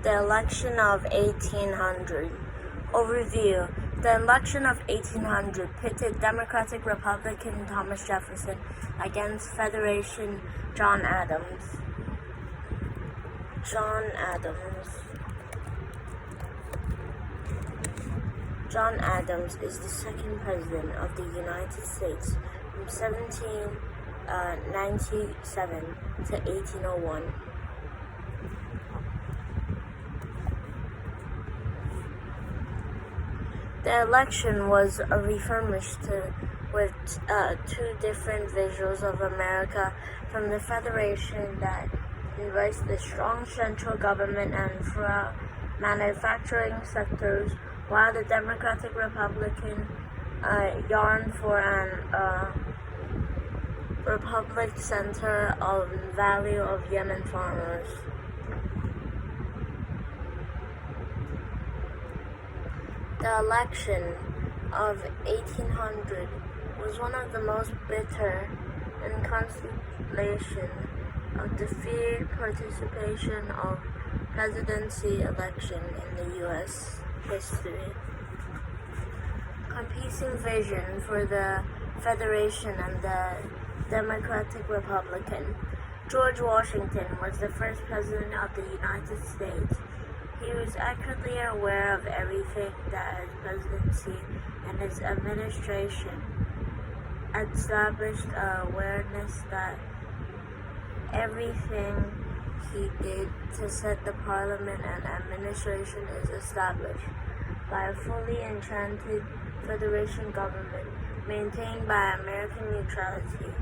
The election of 1800. Overview. The election of 1800 pitted Democratic Republican Thomas Jefferson against Federation John Adams. John Adams is the second president of the United States from 1797 to 1801. The election was refurbished with two different visuals of America, from the Federation that embraced the strong central government and throughout manufacturing sectors, while the Democratic Republican yearned for an republic centered on value of Yemen farmers. The election of 1800 was one of the most bitter in constellation of the feared participation of presidency election in the U.S. history. Competing vision for the Federation and the Democratic Republican. George Washington was the first president of the United States. He was accurately aware of everything that his presidency and his administration established awareness that everything he did to set the parliament and administration is established by a fully entrenched Federation government maintained by American neutrality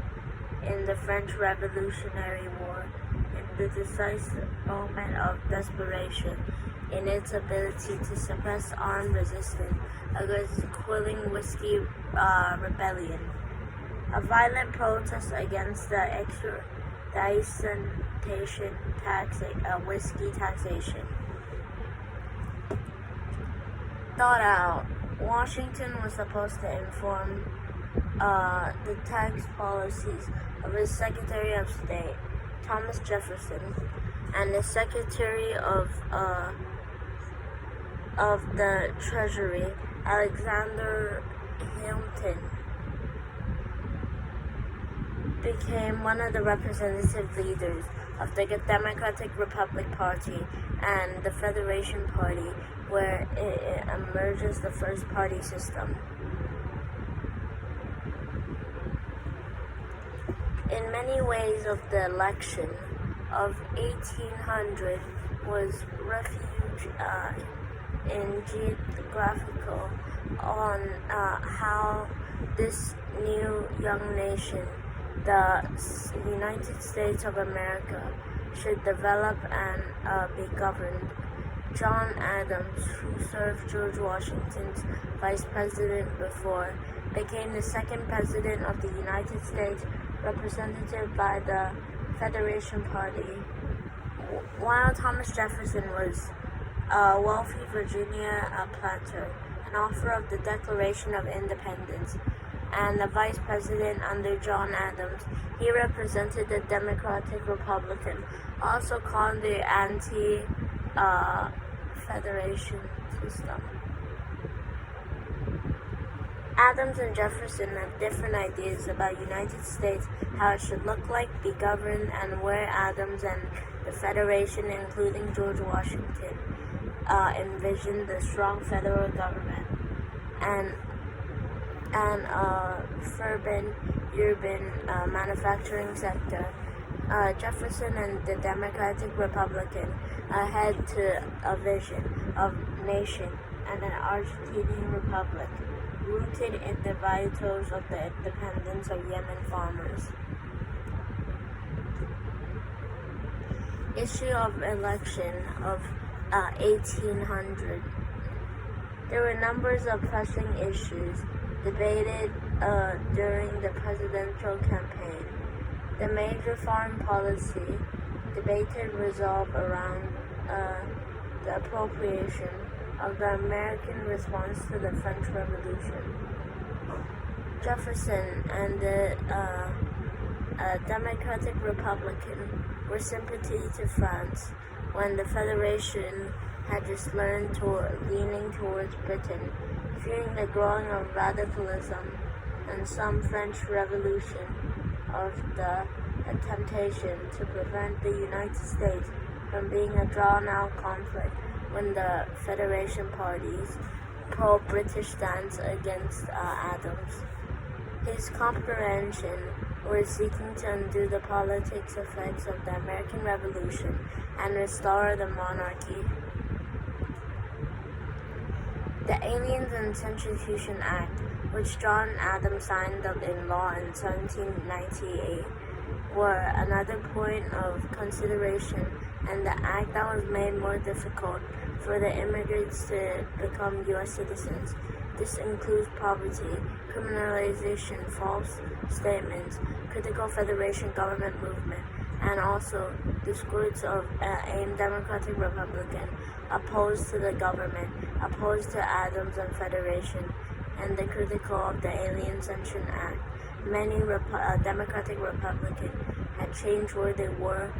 in the French Revolutionary War, in the decisive moment of desperation, in its ability to suppress armed resistance against whirling whiskey rebellion, a violent protest against the extradition whiskey taxation. Thought out. Washington was supposed to inform the tax policies of his Secretary of State, Thomas Jefferson, and the Secretary of the Treasury, Alexander Hamilton, became one of the representative leaders of the Democratic Republic Party and the Federation Party, where it emerges the first party system. In many ways of the election of 1800 was refuge in geographical on how this new young nation, the United States of America, should develop and be governed. John Adams, who served George Washington's vice president before, became the second president of the United States, represented by the Federation Party, while Thomas Jefferson was a wealthy Virginia planter, an author of the Declaration of Independence, and the vice president under John Adams. He represented the Democratic Republican, also called the anti-federation system. Adams and Jefferson have different ideas about United States, how it should look like, be governed, and where Adams and the Federation, including George Washington, envisioned the strong federal government and urban manufacturing sector. Jefferson and the Democratic Republican had to a vision of nation and an Argentinian republic, rooted in the vitals of the independence of Yemen farmers. Issue of election of 1800. There were numbers of pressing issues debated during the presidential campaign. The major foreign policy debated revolved around the appropriation of the American response to the French Revolution. Jefferson and the Democratic Republican were sympathy to France, when the Federation had just leaning towards Britain, fearing the growing of radicalism and some French Revolution of the temptation to prevent the United States from being a drawn-out conflict when the Federation party's pro-British stance against Adams. His comprehension were seeking to undo the politics effects of the American Revolution and restore the monarchy. The Aliens and Substitution Act, which John Adams signed up in law in 1798, were another point of consideration, and the act that was made more difficult for the immigrants to become U.S. citizens. This includes poverty, criminalization, false statements, critical Federation government movement, and also discourse of a Democratic Republican opposed to the government, opposed to Adams and Federation, and the critical of the Alien Substitution Act. Many Democratic Republicans had changed where they were